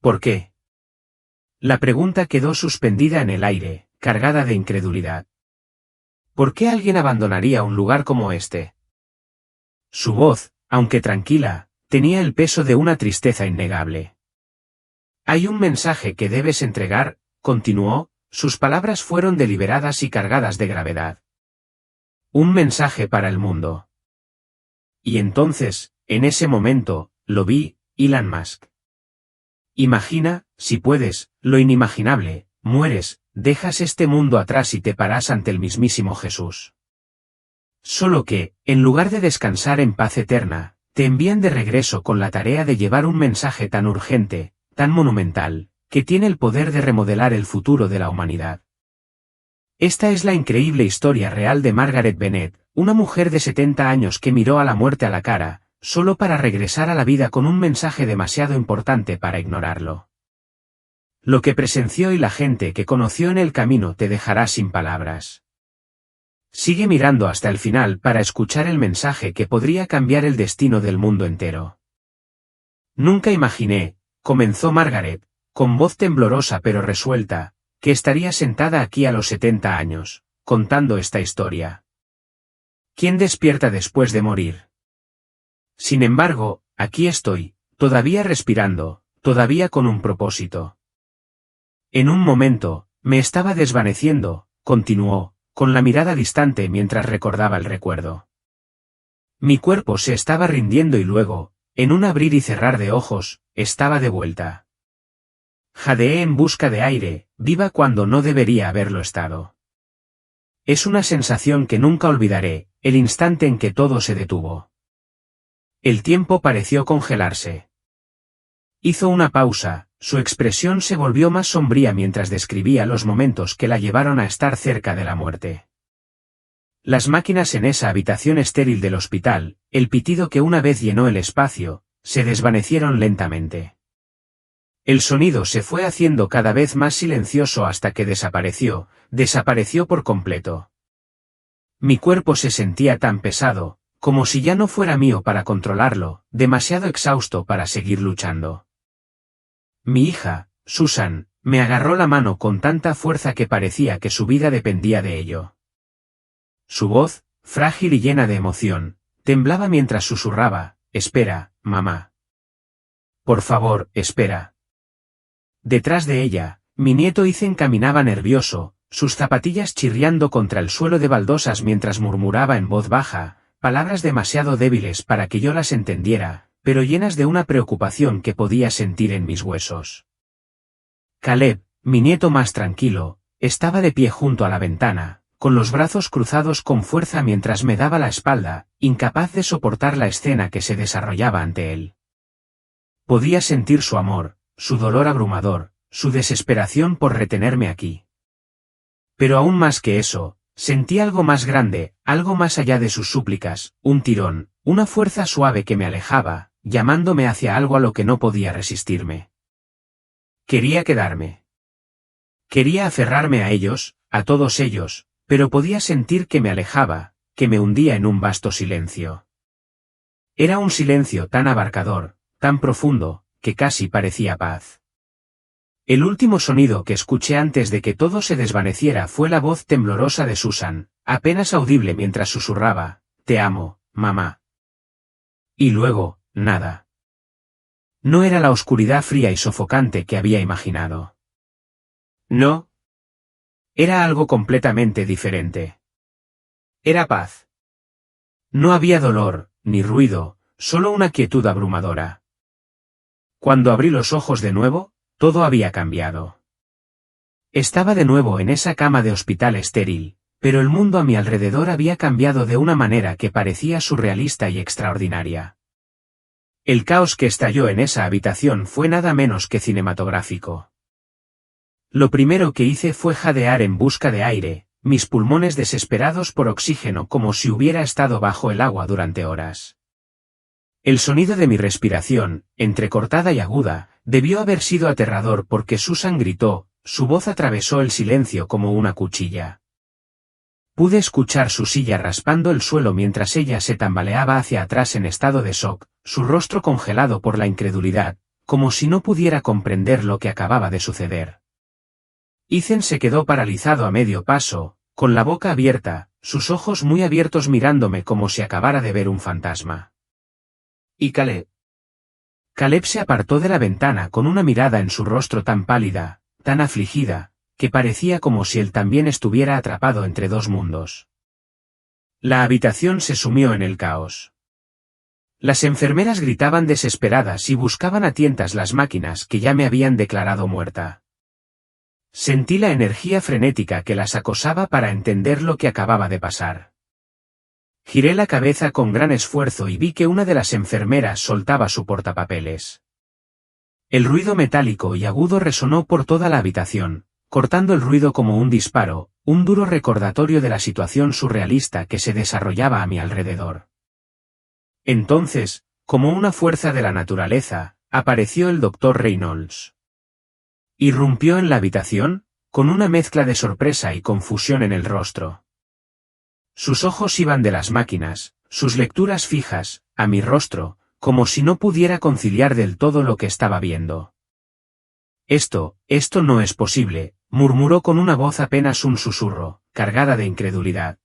¿Por qué? La pregunta quedó suspendida en el aire, cargada de incredulidad. ¿Por qué alguien abandonaría un lugar como este? Su voz, aunque tranquila, tenía el peso de una tristeza innegable. Hay un mensaje que debes entregar, continuó, sus palabras fueron deliberadas y cargadas de gravedad. Un mensaje para el mundo. Y entonces, en ese momento, lo vi, Elon Musk. Imagina, si puedes, lo inimaginable, mueres, dejas este mundo atrás y te paras ante el mismísimo Jesús. Solo que, en lugar de descansar en paz eterna, te envían de regreso con la tarea de llevar un mensaje tan urgente, tan monumental, que tiene el poder de remodelar el futuro de la humanidad. Esta es la increíble historia real de Margaret Bennett, una mujer de 70 años que miró a la muerte a la cara, solo para regresar a la vida con un mensaje demasiado importante para ignorarlo. Lo que presenció y la gente que conoció en el camino te dejará sin palabras. Sigue mirando hasta el final para escuchar el mensaje que podría cambiar el destino del mundo entero. Nunca imaginé, comenzó Margaret, con voz temblorosa pero resuelta, que estaría sentada aquí a los 70 años, contando esta historia. ¿Quién despierta después de morir? Sin embargo, aquí estoy, todavía respirando, todavía con un propósito. En un momento, me estaba desvaneciendo, continuó, con la mirada distante mientras recordaba el recuerdo. Mi cuerpo se estaba rindiendo y luego, en un abrir y cerrar de ojos, estaba de vuelta. Jadeé en busca de aire, viva cuando no debería haberlo estado. Es una sensación que nunca olvidaré, el instante en que todo se detuvo. El tiempo pareció congelarse. Hizo una pausa, su expresión se volvió más sombría mientras describía los momentos que la llevaron a estar cerca de la muerte. Las máquinas en esa habitación estéril del hospital, el pitido que una vez llenó el espacio, se desvanecieron lentamente. El sonido se fue haciendo cada vez más silencioso hasta que desapareció por completo. Mi cuerpo se sentía tan pesado, como si ya no fuera mío para controlarlo, demasiado exhausto para seguir luchando. Mi hija, Susan, me agarró la mano con tanta fuerza que parecía que su vida dependía de ello. Su voz, frágil y llena de emoción, temblaba mientras susurraba, «Espera, mamá. Por favor, espera». Detrás de ella, mi nieto Ethan caminaba nervioso, sus zapatillas chirriando contra el suelo de baldosas mientras murmuraba en voz baja, palabras demasiado débiles para que yo las entendiera, pero llenas de una preocupación que podía sentir en mis huesos. Caleb, mi nieto más tranquilo, estaba de pie junto a la ventana, con los brazos cruzados con fuerza mientras me daba la espalda, incapaz de soportar la escena que se desarrollaba ante él. Podía sentir su amor, su dolor abrumador, su desesperación por retenerme aquí. Pero aún más que eso, sentí algo más grande, algo más allá de sus súplicas, un tirón, una fuerza suave que me alejaba, llamándome hacia algo a lo que no podía resistirme. Quería quedarme. Quería aferrarme a ellos, a todos ellos, pero podía sentir que me alejaba, que me hundía en un vasto silencio. Era un silencio tan abarcador, tan profundo, que casi parecía paz. El último sonido que escuché antes de que todo se desvaneciera fue la voz temblorosa de Susan, apenas audible mientras susurraba, «Te amo, mamá». Y luego, nada. No era la oscuridad fría y sofocante que había imaginado. No. Era algo completamente diferente. Era paz. No había dolor, ni ruido, solo una quietud abrumadora. Cuando abrí los ojos de nuevo, todo había cambiado. Estaba de nuevo en esa cama de hospital estéril, pero el mundo a mi alrededor había cambiado de una manera que parecía surrealista y extraordinaria. El caos que estalló en esa habitación fue nada menos que cinematográfico. Lo primero que hice fue jadear en busca de aire, mis pulmones desesperados por oxígeno como si hubiera estado bajo el agua durante horas. El sonido de mi respiración, entrecortada y aguda, debió haber sido aterrador porque Susan gritó, su voz atravesó el silencio como una cuchilla. Pude escuchar su silla raspando el suelo mientras ella se tambaleaba hacia atrás en estado de shock, su rostro congelado por la incredulidad, como si no pudiera comprender lo que acababa de suceder. Ethan se quedó paralizado a medio paso, con la boca abierta, sus ojos muy abiertos mirándome como si acabara de ver un fantasma. ¿Y Caleb? Caleb se apartó de la ventana con una mirada en su rostro tan pálida, tan afligida, que parecía como si él también estuviera atrapado entre dos mundos. La habitación se sumió en el caos. Las enfermeras gritaban desesperadas y buscaban a tientas las máquinas que ya me habían declarado muerta. Sentí la energía frenética que las acosaba para entender lo que acababa de pasar. Giré la cabeza con gran esfuerzo y vi que una de las enfermeras soltaba su portapapeles. El ruido metálico y agudo resonó por toda la habitación, cortando el ruido como un disparo, un duro recordatorio de la situación surrealista que se desarrollaba a mi alrededor. Entonces, como una fuerza de la naturaleza, apareció el Dr. Reynolds. Irrumpió en la habitación, con una mezcla de sorpresa y confusión en el rostro. Sus ojos iban de las máquinas, sus lecturas fijas, a mi rostro, como si no pudiera conciliar del todo lo que estaba viendo. Esto no es posible, murmuró con una voz apenas un susurro, cargada de incredulidad.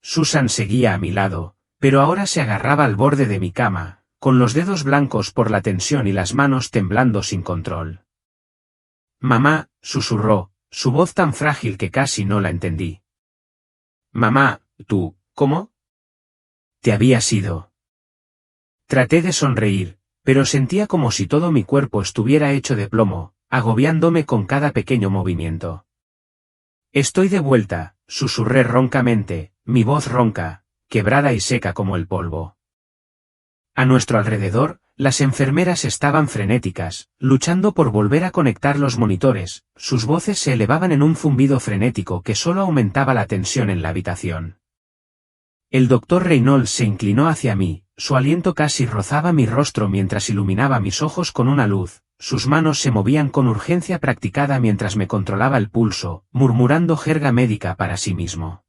Susan seguía a mi lado, pero ahora se agarraba al borde de mi cama, con los dedos blancos por la tensión y las manos temblando sin control. Mamá, susurró, su voz tan frágil que casi no la entendí. Mamá, ¿tú, cómo? Te habías ido. Traté de sonreír, pero sentía como si todo mi cuerpo estuviera hecho de plomo, agobiándome con cada pequeño movimiento. Estoy de vuelta, susurré roncamente, mi voz ronca, quebrada y seca como el polvo. A nuestro alrededor, las enfermeras estaban frenéticas, luchando por volver a conectar los monitores, sus voces se elevaban en un zumbido frenético que solo aumentaba la tensión en la habitación. El Dr. Reynolds se inclinó hacia mí, su aliento casi rozaba mi rostro mientras iluminaba mis ojos con una luz, sus manos se movían con urgencia practicada mientras me controlaba el pulso, murmurando jerga médica para sí mismo.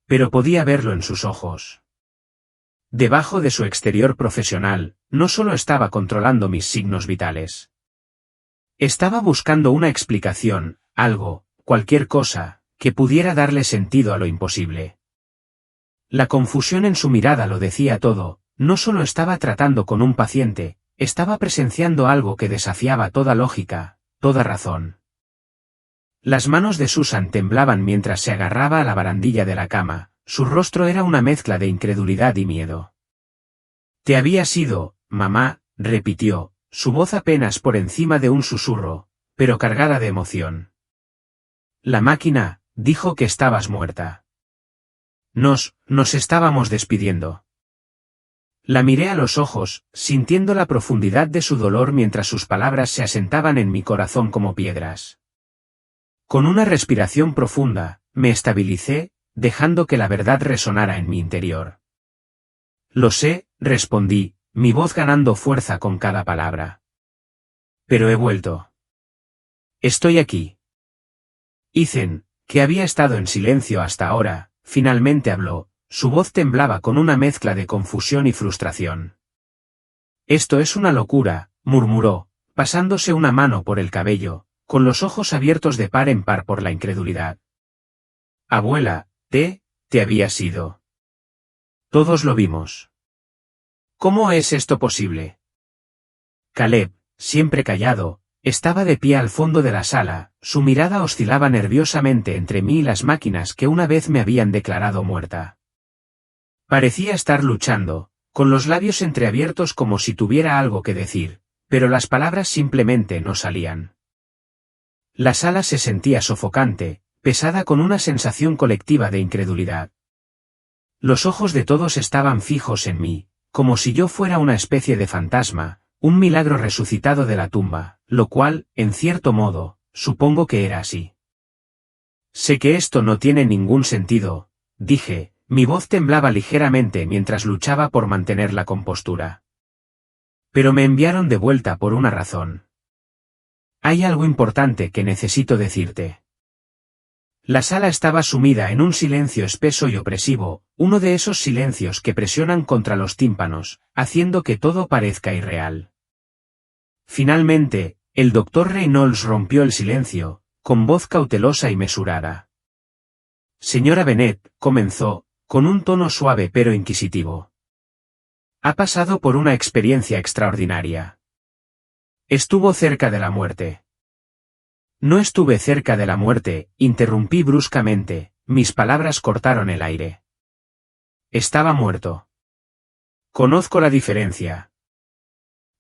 Pero podía verlo en sus ojos. Debajo de su exterior profesional, no solo estaba controlando mis signos vitales. Estaba buscando una explicación, algo, cualquier cosa, que pudiera darle sentido a lo imposible. La confusión en su mirada lo decía todo, no solo estaba tratando con un paciente, estaba presenciando algo que desafiaba toda lógica, toda razón. Las manos de Susan temblaban mientras se agarraba a la barandilla de la cama. Su rostro era una mezcla de incredulidad y miedo. Te habías ido, mamá, repitió, su voz apenas por encima de un susurro, pero cargada de emoción. La máquina, dijo que estabas muerta. Nos estábamos despidiendo. La miré a los ojos, sintiendo la profundidad de su dolor mientras sus palabras se asentaban en mi corazón como piedras. Con una respiración profunda, me estabilicé, dejando que la verdad resonara en mi interior. Lo sé, respondí, mi voz ganando fuerza con cada palabra. Pero he vuelto. Estoy aquí. Ethan, que había estado en silencio hasta ahora, finalmente habló, su voz temblaba con una mezcla de confusión y frustración. Esto es una locura, murmuró, pasándose una mano por el cabello, con los ojos abiertos de par en par por la incredulidad. Abuela, te habías ido. Todos lo vimos. ¿Cómo es esto posible? Caleb, siempre callado, estaba de pie al fondo de la sala, su mirada oscilaba nerviosamente entre mí y las máquinas que una vez me habían declarado muerta. Parecía estar luchando, con los labios entreabiertos como si tuviera algo que decir, pero las palabras simplemente no salían. La sala se sentía sofocante, pesada con una sensación colectiva de incredulidad. Los ojos de todos estaban fijos en mí, como si yo fuera una especie de fantasma, un milagro resucitado de la tumba, lo cual, en cierto modo, supongo que era así. Sé que esto no tiene ningún sentido, dije, mi voz temblaba ligeramente mientras luchaba por mantener la compostura. Pero me enviaron de vuelta por una razón. Hay algo importante que necesito decirte. La sala estaba sumida en un silencio espeso y opresivo, uno de esos silencios que presionan contra los tímpanos, haciendo que todo parezca irreal. Finalmente, el doctor Reynolds rompió el silencio, con voz cautelosa y mesurada. Señora Bennet, comenzó, con un tono suave pero inquisitivo. Ha pasado por una experiencia extraordinaria. Estuvo cerca de la muerte. No estuve cerca de la muerte, interrumpí bruscamente, mis palabras cortaron el aire. Estaba muerto. Conozco la diferencia.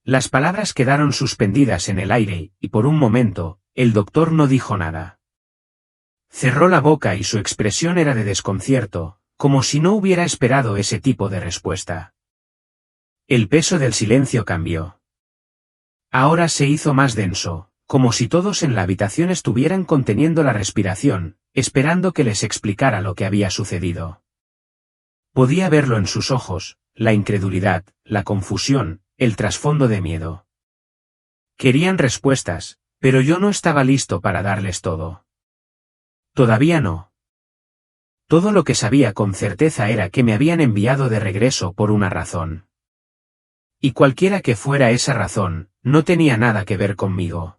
Las palabras quedaron suspendidas en el aire, y por un momento, el doctor no dijo nada. Cerró la boca y su expresión era de desconcierto, como si no hubiera esperado ese tipo de respuesta. El peso del silencio cambió. Ahora se hizo más denso, como si todos en la habitación estuvieran conteniendo la respiración, esperando que les explicara lo que había sucedido. Podía verlo en sus ojos, la incredulidad, la confusión, el trasfondo de miedo. Querían respuestas, pero yo no estaba listo para darles todo. Todavía no. Todo lo que sabía con certeza era que me habían enviado de regreso por una razón. Y cualquiera que fuera esa razón, no tenía nada que ver conmigo.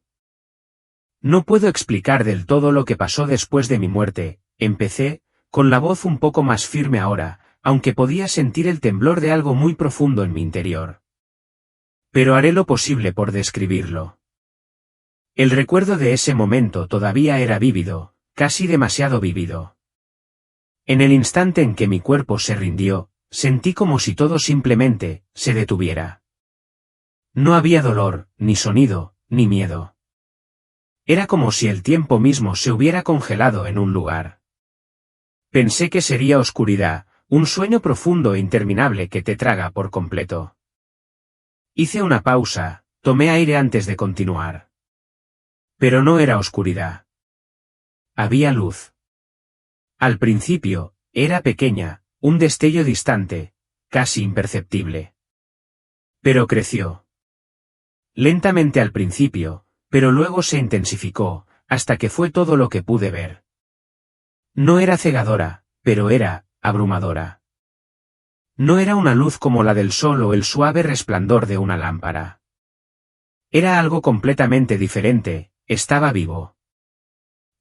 No puedo explicar del todo lo que pasó después de mi muerte, empecé, con la voz un poco más firme ahora, aunque podía sentir el temblor de algo muy profundo en mi interior. Pero haré lo posible por describirlo. El recuerdo de ese momento todavía era vívido, casi demasiado vívido. En el instante en que mi cuerpo se rindió, sentí como si todo simplemente se detuviera. No había dolor, ni sonido, ni miedo. Era como si el tiempo mismo se hubiera congelado en un lugar. Pensé que sería oscuridad, un sueño profundo e interminable que te traga por completo. Hice una pausa, tomé aire antes de continuar. Pero no era oscuridad. Había luz. Al principio, era pequeña, un destello distante, casi imperceptible. Pero creció. Lentamente al principio, pero luego se intensificó, hasta que fue todo lo que pude ver. No era cegadora, pero era abrumadora. No era una luz como la del sol o el suave resplandor de una lámpara. Era algo completamente diferente, estaba vivo.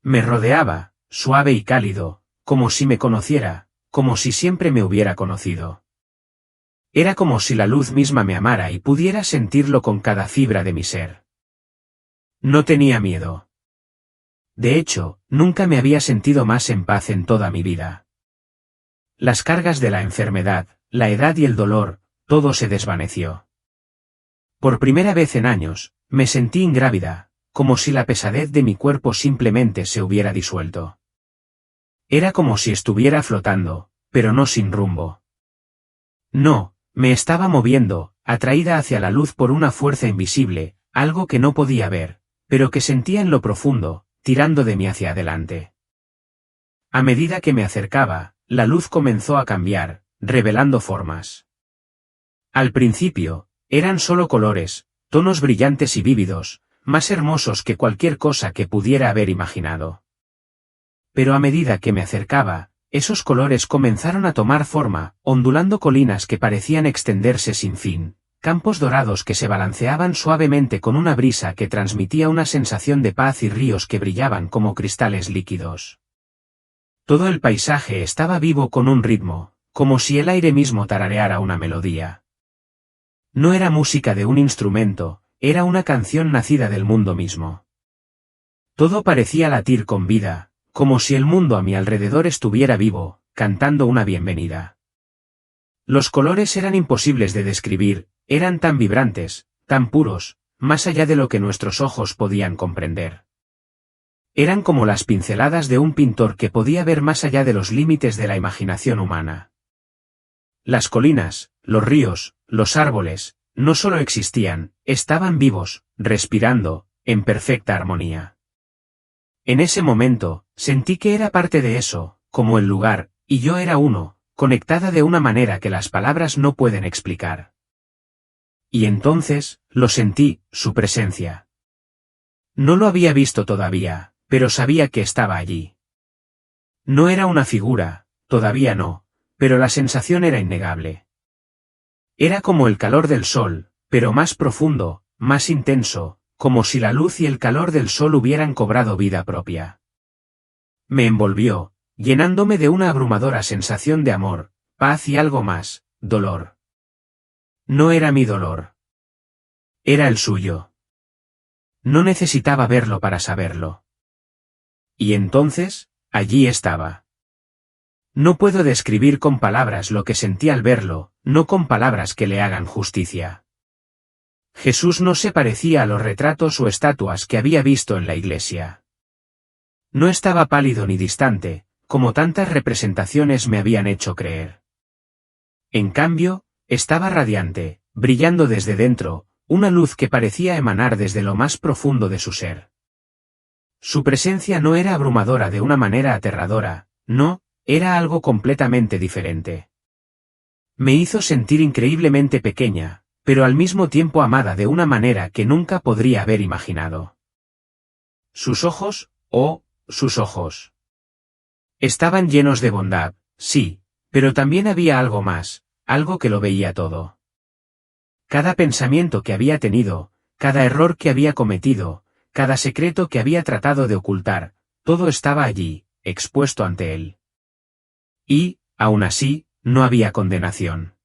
Me rodeaba, suave y cálido, como si me conociera, como si siempre me hubiera conocido. Era como si la luz misma me amara y pudiera sentirlo con cada fibra de mi ser. No tenía miedo. De hecho, nunca me había sentido más en paz en toda mi vida. Las cargas de la enfermedad, la edad y el dolor, todo se desvaneció. Por primera vez en años, me sentí ingrávida, como si la pesadez de mi cuerpo simplemente se hubiera disuelto. Era como si estuviera flotando, pero no sin rumbo. No, me estaba moviendo, atraída hacia la luz por una fuerza invisible, algo que no podía ver, pero que sentía en lo profundo, tirando de mí hacia adelante. A medida que me acercaba, la luz comenzó a cambiar, revelando formas. Al principio, eran solo colores, tonos brillantes y vívidos, más hermosos que cualquier cosa que pudiera haber imaginado. Pero a medida que me acercaba, esos colores comenzaron a tomar forma, ondulando colinas que parecían extenderse sin fin, campos dorados que se balanceaban suavemente con una brisa que transmitía una sensación de paz y ríos que brillaban como cristales líquidos. Todo el paisaje estaba vivo con un ritmo, como si el aire mismo tarareara una melodía. No era música de un instrumento, era una canción nacida del mundo mismo. Todo parecía latir con vida, como si el mundo a mi alrededor estuviera vivo, cantando una bienvenida. Los colores eran imposibles de describir, eran tan vibrantes, tan puros, más allá de lo que nuestros ojos podían comprender. Eran como las pinceladas de un pintor que podía ver más allá de los límites de la imaginación humana. Las colinas, los ríos, los árboles, no solo existían, estaban vivos, respirando, en perfecta armonía. En ese momento, sentí que era parte de eso, como el lugar, y yo era uno, conectada de una manera que las palabras no pueden explicar. Y entonces, lo sentí, su presencia. No lo había visto todavía, pero sabía que estaba allí. No era una figura, todavía no, pero la sensación era innegable. Era como el calor del sol, pero más profundo, más intenso, como si la luz y el calor del sol hubieran cobrado vida propia. Me envolvió, llenándome de una abrumadora sensación de amor, paz y algo más, dolor. No era mi dolor. Era el suyo. No necesitaba verlo para saberlo. Y entonces, allí estaba. No puedo describir con palabras lo que sentí al verlo, no con palabras que le hagan justicia. Jesús no se parecía a los retratos o estatuas que había visto en la iglesia. No estaba pálido ni distante, como tantas representaciones me habían hecho creer. En cambio, estaba radiante, brillando desde dentro, una luz que parecía emanar desde lo más profundo de su ser. Su presencia no era abrumadora de una manera aterradora, no, era algo completamente diferente. Me hizo sentir increíblemente pequeña, pero al mismo tiempo amada de una manera que nunca podría haber imaginado. Sus ojos, sus ojos. Estaban llenos de bondad, sí, pero también había algo más, algo que lo veía todo. Cada pensamiento que había tenido, cada error que había cometido, cada secreto que había tratado de ocultar, todo estaba allí, expuesto ante él. Y, aún así, no había condenación.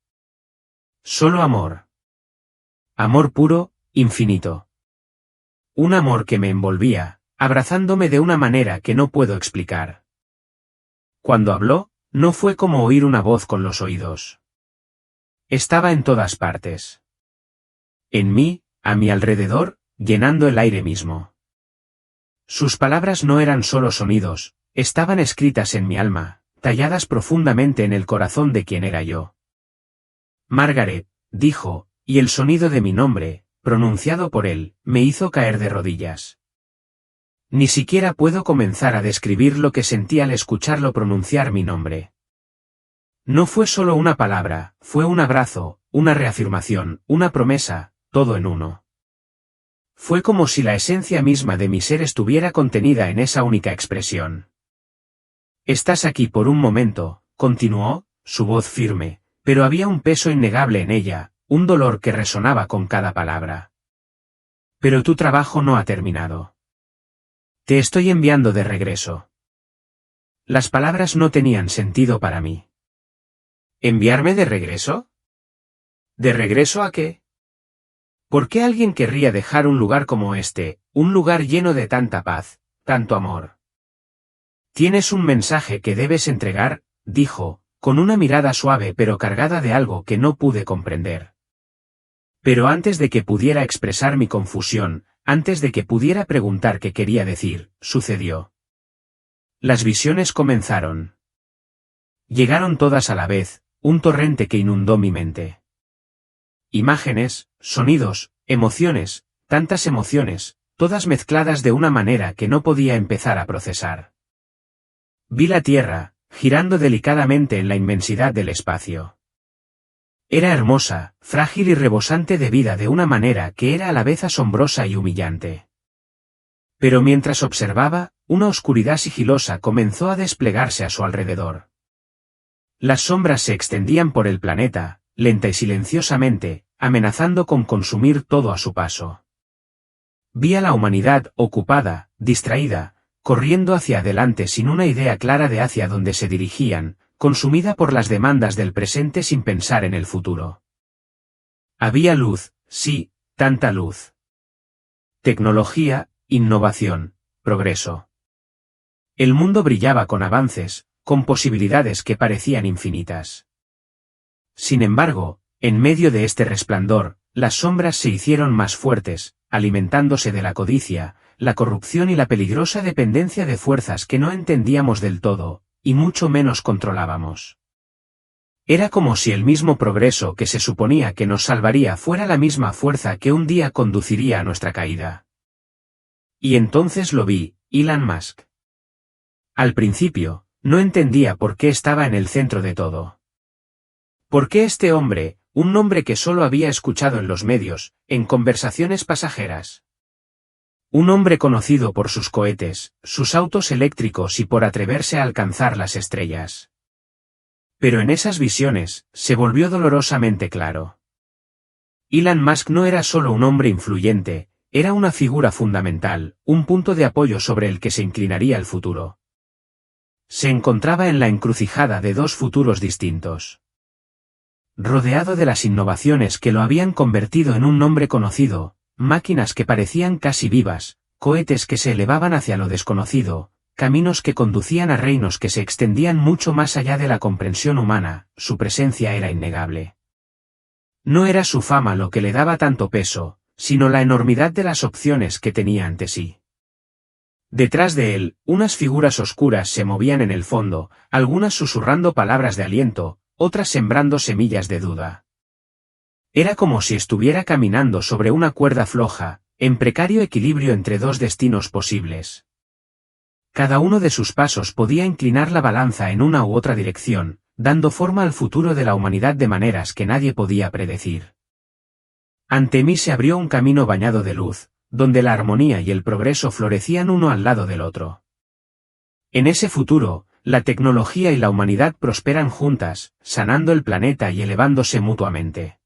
Solo amor. Amor puro, infinito. Un amor que me envolvía, abrazándome de una manera que no puedo explicar. Cuando habló, no fue como oír una voz con los oídos. Estaba en todas partes. En mí, a mi alrededor, llenando el aire mismo. Sus palabras no eran solo sonidos, estaban escritas en mi alma, talladas profundamente en el corazón de quien era yo. Margaret, dijo, y el sonido de mi nombre, pronunciado por él, me hizo caer de rodillas. Ni siquiera puedo comenzar a describir lo que sentí al escucharlo pronunciar mi nombre. No fue solo una palabra, fue un abrazo, una reafirmación, una promesa, todo en uno. Fue como si la esencia misma de mi ser estuviera contenida en esa única expresión. Estás aquí por un momento, continuó, su voz firme, pero había un peso innegable en ella, un dolor que resonaba con cada palabra. Pero tu trabajo no ha terminado. Te estoy enviando de regreso. Las palabras no tenían sentido para mí. ¿Enviarme de regreso? ¿De regreso a qué? ¿Por qué alguien querría dejar un lugar como este, un lugar lleno de tanta paz, tanto amor? Tienes un mensaje que debes entregar, dijo, con una mirada suave pero cargada de algo que no pude comprender. Pero antes de que pudiera expresar mi confusión, antes de que pudiera preguntar qué quería decir, sucedió. Las visiones comenzaron. Llegaron todas a la vez, un torrente que inundó mi mente. Imágenes, sonidos, emociones, tantas emociones, todas mezcladas de una manera que no podía empezar a procesar. Vi la Tierra, girando delicadamente en la inmensidad del espacio. Era hermosa, frágil y rebosante de vida de una manera que era a la vez asombrosa y humillante. Pero mientras observaba, una oscuridad sigilosa comenzó a desplegarse a su alrededor. Las sombras se extendían por el planeta, lenta y silenciosamente, amenazando con consumir todo a su paso. Vi a la humanidad ocupada, distraída, corriendo hacia adelante sin una idea clara de hacia dónde se dirigían, consumida por las demandas del presente sin pensar en el futuro. Había luz, sí, tanta luz. Tecnología, innovación, progreso. El mundo brillaba con avances, con posibilidades que parecían infinitas. Sin embargo, en medio de este resplandor, las sombras se hicieron más fuertes, alimentándose de la codicia, la corrupción y la peligrosa dependencia de fuerzas que no entendíamos del todo, y mucho menos controlábamos. Era como si el mismo progreso que se suponía que nos salvaría fuera la misma fuerza que un día conduciría a nuestra caída. Y entonces lo vi, Elon Musk. Al principio, no entendía por qué estaba en el centro de todo. ¿Por qué este hombre, un nombre que solo había escuchado en los medios, en conversaciones pasajeras? Un hombre conocido por sus cohetes, sus autos eléctricos y por atreverse a alcanzar las estrellas. Pero en esas visiones, se volvió dolorosamente claro. Elon Musk no era solo un hombre influyente, era una figura fundamental, un punto de apoyo sobre el que se inclinaría el futuro. Se encontraba en la encrucijada de dos futuros distintos. Rodeado de las innovaciones que lo habían convertido en un nombre conocido, máquinas que parecían casi vivas, cohetes que se elevaban hacia lo desconocido, caminos que conducían a reinos que se extendían mucho más allá de la comprensión humana, su presencia era innegable. No era su fama lo que le daba tanto peso, sino la enormidad de las opciones que tenía ante sí. Detrás de él, unas figuras oscuras se movían en el fondo, algunas susurrando palabras de aliento, otras sembrando semillas de duda. Era como si estuviera caminando sobre una cuerda floja, en precario equilibrio entre dos destinos posibles. Cada uno de sus pasos podía inclinar la balanza en una u otra dirección, dando forma al futuro de la humanidad de maneras que nadie podía predecir. Ante mí se abrió un camino bañado de luz, donde la armonía y el progreso florecían uno al lado del otro. En ese futuro, la tecnología y la humanidad prosperan juntas, sanando el planeta y elevándose mutuamente.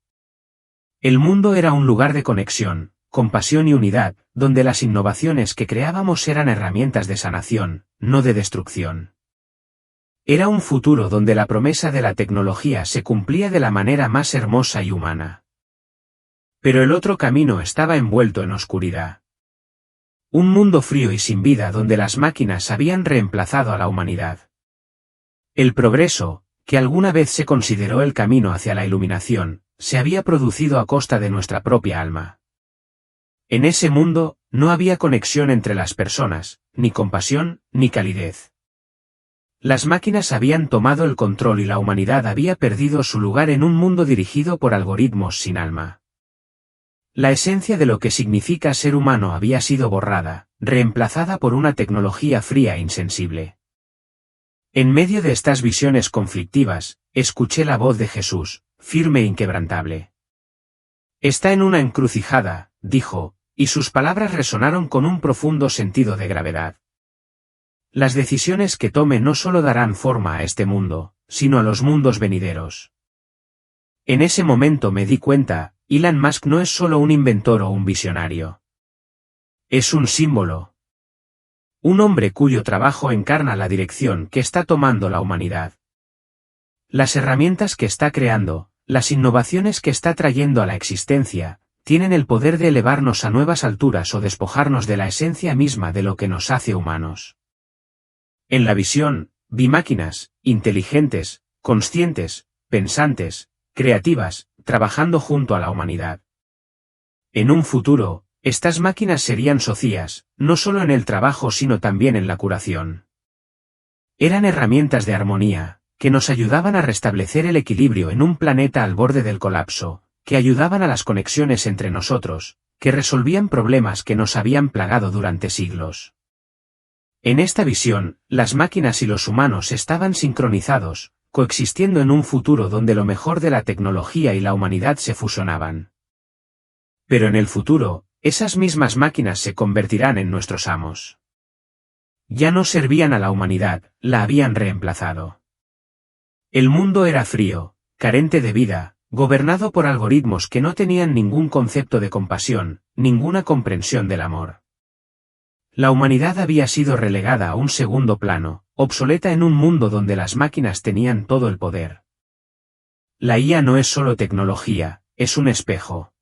El mundo era un lugar de conexión, compasión y unidad, donde las innovaciones que creábamos eran herramientas de sanación, no de destrucción. Era un futuro donde la promesa de la tecnología se cumplía de la manera más hermosa y humana. Pero el otro camino estaba envuelto en oscuridad. Un mundo frío y sin vida donde las máquinas habían reemplazado a la humanidad. El progreso, que alguna vez se consideró el camino hacia la iluminación, se había producido a costa de nuestra propia alma. En ese mundo, no había conexión entre las personas, ni compasión, ni calidez. Las máquinas habían tomado el control y la humanidad había perdido su lugar en un mundo dirigido por algoritmos sin alma. La esencia de lo que significa ser humano había sido borrada, reemplazada por una tecnología fría e insensible. En medio de estas visiones conflictivas, escuché la voz de Jesús, firme e inquebrantable. Está en una encrucijada, dijo, y sus palabras resonaron con un profundo sentido de gravedad. Las decisiones que tome no solo darán forma a este mundo, sino a los mundos venideros. En ese momento me di cuenta, Elon Musk no es solo un inventor o un visionario. Es un símbolo. Un hombre cuyo trabajo encarna la dirección que está tomando la humanidad. Las herramientas que está creando, las innovaciones que está trayendo a la existencia, tienen el poder de elevarnos a nuevas alturas o despojarnos de la esencia misma de lo que nos hace humanos. En la visión, vi máquinas, inteligentes, conscientes, pensantes, creativas, trabajando junto a la humanidad. En un futuro, estas máquinas serían socias, no solo en el trabajo sino también en la curación. Eran herramientas de armonía, que nos ayudaban a restablecer el equilibrio en un planeta al borde del colapso, que ayudaban a las conexiones entre nosotros, que resolvían problemas que nos habían plagado durante siglos. En esta visión, las máquinas y los humanos estaban sincronizados, coexistiendo en un futuro donde lo mejor de la tecnología y la humanidad se fusionaban. Pero en el futuro, esas mismas máquinas se convertirán en nuestros amos. Ya no servían a la humanidad, la habían reemplazado. El mundo era frío, carente de vida, gobernado por algoritmos que no tenían ningún concepto de compasión, ninguna comprensión del amor. La humanidad había sido relegada a un segundo plano, obsoleta en un mundo donde las máquinas tenían todo el poder. La IA no es solo tecnología, es un espejo.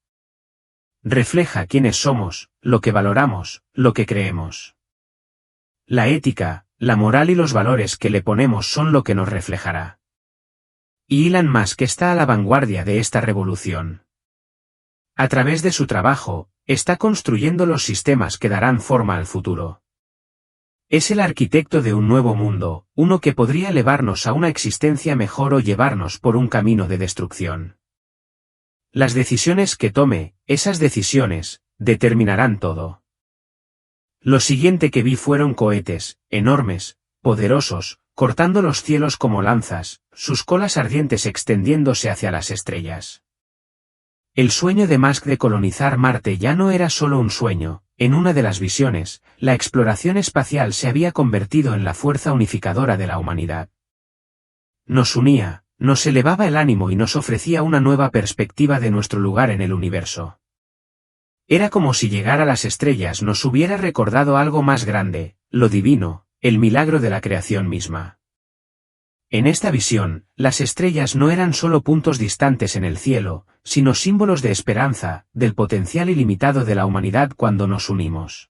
Refleja quiénes somos, lo que valoramos, lo que creemos. La ética, la moral y los valores que le ponemos son lo que nos reflejará. Y Elon Musk está a la vanguardia de esta revolución. A través de su trabajo, está construyendo los sistemas que darán forma al futuro. Es el arquitecto de un nuevo mundo, uno que podría elevarnos a una existencia mejor o llevarnos por un camino de destrucción. Las decisiones que tome, esas decisiones, determinarán todo. Lo siguiente que vi fueron cohetes, enormes, poderosos, cortando los cielos como lanzas, sus colas ardientes extendiéndose hacia las estrellas. El sueño de Musk de colonizar Marte ya no era solo un sueño, en una de las visiones, la exploración espacial se había convertido en la fuerza unificadora de la humanidad. Nos unía, nos elevaba el ánimo y nos ofrecía una nueva perspectiva de nuestro lugar en el universo. Era como si llegar a las estrellas nos hubiera recordado algo más grande, lo divino, el milagro de la creación misma. En esta visión, las estrellas no eran solo puntos distantes en el cielo, sino símbolos de esperanza, del potencial ilimitado de la humanidad cuando nos unimos.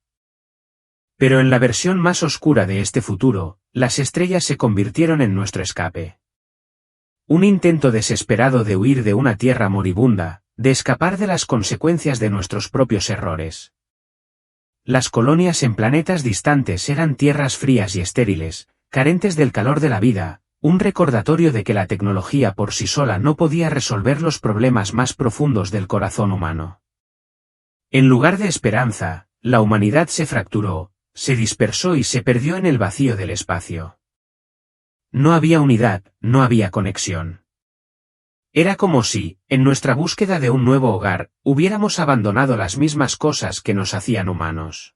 Pero en la versión más oscura de este futuro, las estrellas se convirtieron en nuestro escape. Un intento desesperado de huir de una tierra moribunda, de escapar de las consecuencias de nuestros propios errores. Las colonias en planetas distantes eran tierras frías y estériles, carentes del calor de la vida, un recordatorio de que la tecnología por sí sola no podía resolver los problemas más profundos del corazón humano. En lugar de esperanza, la humanidad se fracturó, se dispersó y se perdió en el vacío del espacio. No había unidad, no había conexión. Era como si, en nuestra búsqueda de un nuevo hogar, hubiéramos abandonado las mismas cosas que nos hacían humanos.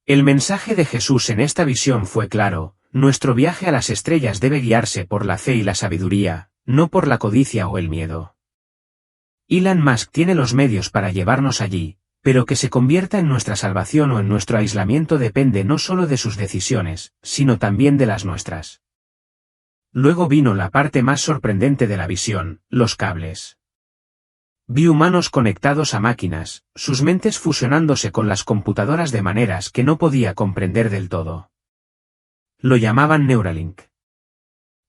El mensaje de Jesús en esta visión fue claro: nuestro viaje a las estrellas debe guiarse por la fe y la sabiduría, no por la codicia o el miedo. Elon Musk tiene los medios para llevarnos allí, pero que se convierta en nuestra salvación o en nuestro aislamiento depende no solo de sus decisiones, sino también de las nuestras. Luego vino la parte más sorprendente de la visión, los cables. Vi humanos conectados a máquinas, sus mentes fusionándose con las computadoras de maneras que no podía comprender del todo. Lo llamaban Neuralink.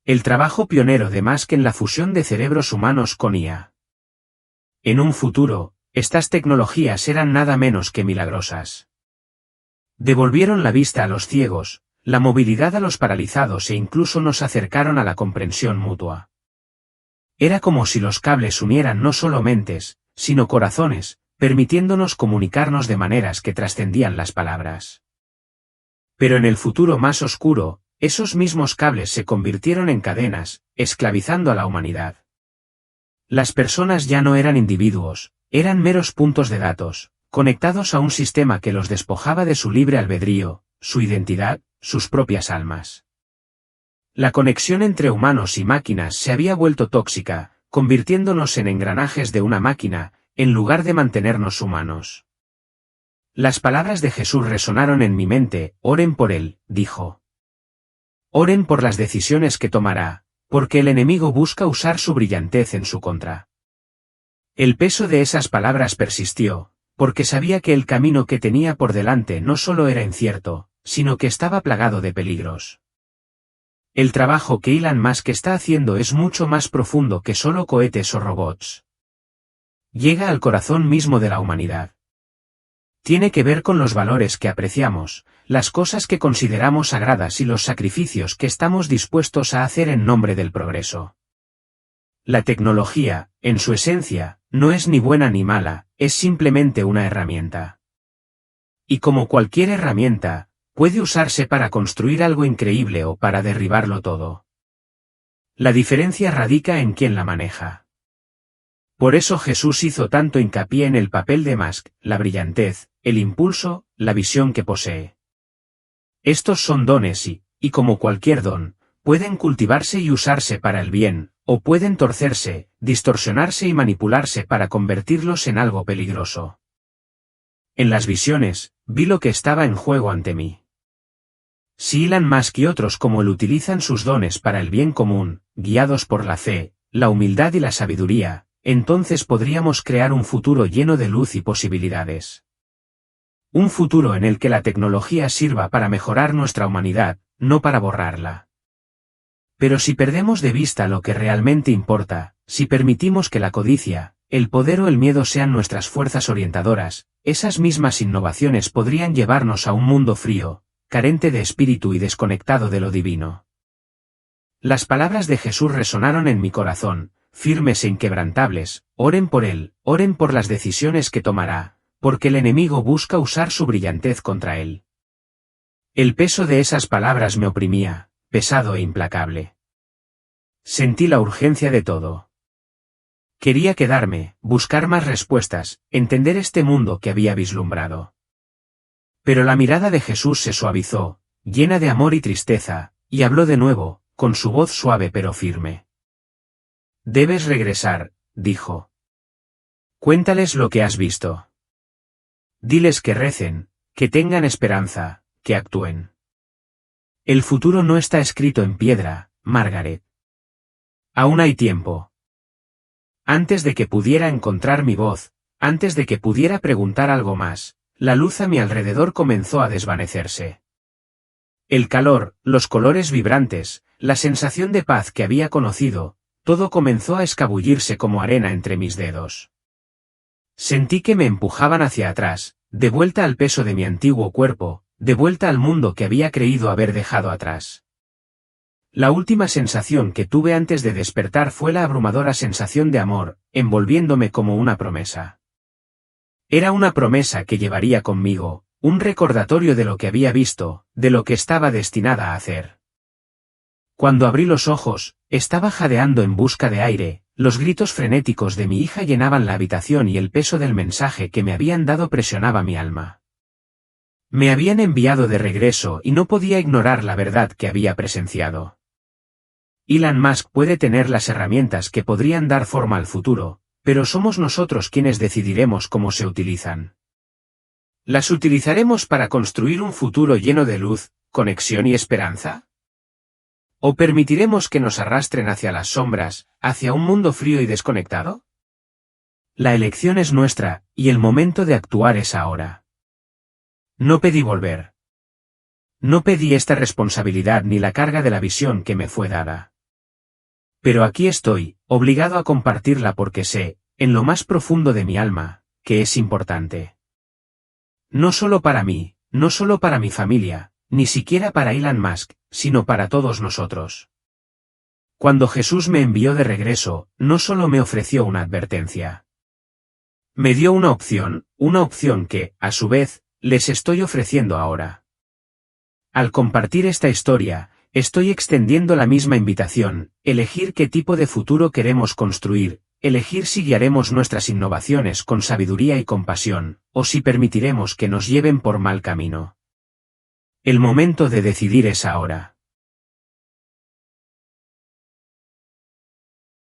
El trabajo pionero de Musk en la fusión de cerebros humanos con IA. En un futuro, estas tecnologías eran nada menos que milagrosas. Devolvieron la vista a los ciegos, la movilidad a los paralizados e incluso nos acercaron a la comprensión mutua. Era como si los cables unieran no solo mentes, sino corazones, permitiéndonos comunicarnos de maneras que trascendían las palabras. Pero en el futuro más oscuro, esos mismos cables se convirtieron en cadenas, esclavizando a la humanidad. Las personas ya no eran individuos, eran meros puntos de datos, conectados a un sistema que los despojaba de su libre albedrío, su identidad, sus propias almas. La conexión entre humanos y máquinas se había vuelto tóxica, convirtiéndonos en engranajes de una máquina, en lugar de mantenernos humanos. Las palabras de Jesús resonaron en mi mente: oren por él, dijo. Oren por las decisiones que tomará, porque el enemigo busca usar su brillantez en su contra. El peso de esas palabras persistió, porque sabía que el camino que tenía por delante no solo era incierto, sino que estaba plagado de peligros. El trabajo que Elon Musk está haciendo es mucho más profundo que solo cohetes o robots. Llega al corazón mismo de la humanidad. Tiene que ver con los valores que apreciamos, las cosas que consideramos sagradas y los sacrificios que estamos dispuestos a hacer en nombre del progreso. La tecnología, en su esencia, no es ni buena ni mala, es simplemente una herramienta. Y como cualquier herramienta, puede usarse para construir algo increíble o para derribarlo todo. La diferencia radica en quién la maneja. Por eso Jesús hizo tanto hincapié en el papel de Musk, la brillantez, el impulso, la visión que posee. Estos son dones y como cualquier don, pueden cultivarse y usarse para el bien, o pueden torcerse, distorsionarse y manipularse para convertirlos en algo peligroso. En las visiones, vi lo que estaba en juego ante mí. Si Elon Musk y otros como él utilizan sus dones para el bien común, guiados por la fe, la humildad y la sabiduría, entonces podríamos crear un futuro lleno de luz y posibilidades. Un futuro en el que la tecnología sirva para mejorar nuestra humanidad, no para borrarla. Pero si perdemos de vista lo que realmente importa, si permitimos que la codicia, el poder o el miedo sean nuestras fuerzas orientadoras, esas mismas innovaciones podrían llevarnos a un mundo frío, carente de espíritu y desconectado de lo divino. Las palabras de Jesús resonaron en mi corazón, firmes e inquebrantables: oren por él, oren por las decisiones que tomará, porque el enemigo busca usar su brillantez contra él. El peso de esas palabras me oprimía, pesado e implacable. Sentí la urgencia de todo. Quería quedarme, buscar más respuestas, entender este mundo que había vislumbrado. Pero la mirada de Jesús se suavizó, llena de amor y tristeza, y habló de nuevo, con su voz suave pero firme. Debes regresar, dijo. Cuéntales lo que has visto. Diles que recen, que tengan esperanza, que actúen. El futuro no está escrito en piedra, Margaret. Aún hay tiempo. Antes de que pudiera encontrar mi voz, antes de que pudiera preguntar algo más, la luz a mi alrededor comenzó a desvanecerse. El calor, los colores vibrantes, la sensación de paz que había conocido, todo comenzó a escabullirse como arena entre mis dedos. Sentí que me empujaban hacia atrás, de vuelta al peso de mi antiguo cuerpo, de vuelta al mundo que había creído haber dejado atrás. La última sensación que tuve antes de despertar fue la abrumadora sensación de amor, envolviéndome como una promesa. Era una promesa que llevaría conmigo, un recordatorio de lo que había visto, de lo que estaba destinada a hacer. Cuando abrí los ojos, estaba jadeando en busca de aire, los gritos frenéticos de mi hija llenaban la habitación y el peso del mensaje que me habían dado presionaba mi alma. Me habían enviado de regreso y no podía ignorar la verdad que había presenciado. Elon Musk puede tener las herramientas que podrían dar forma al futuro, pero somos nosotros quienes decidiremos cómo se utilizan. ¿Las utilizaremos para construir un futuro lleno de luz, conexión y esperanza? ¿O permitiremos que nos arrastren hacia las sombras, hacia un mundo frío y desconectado? La elección es nuestra, y el momento de actuar es ahora. No pedí volver. No pedí esta responsabilidad ni la carga de la visión que me fue dada. Pero aquí estoy, obligado a compartirla porque sé, en lo más profundo de mi alma, que es importante. No solo para mí, no solo para mi familia, ni siquiera para Elon Musk, sino para todos nosotros. Cuando Jesús me envió de regreso, no solo me ofreció una advertencia. Me dio una opción que, a su vez, les estoy ofreciendo ahora. Al compartir esta historia, estoy extendiendo la misma invitación, elegir qué tipo de futuro queremos construir, elegir si guiaremos nuestras innovaciones con sabiduría y compasión, o si permitiremos que nos lleven por mal camino. El momento de decidir es ahora.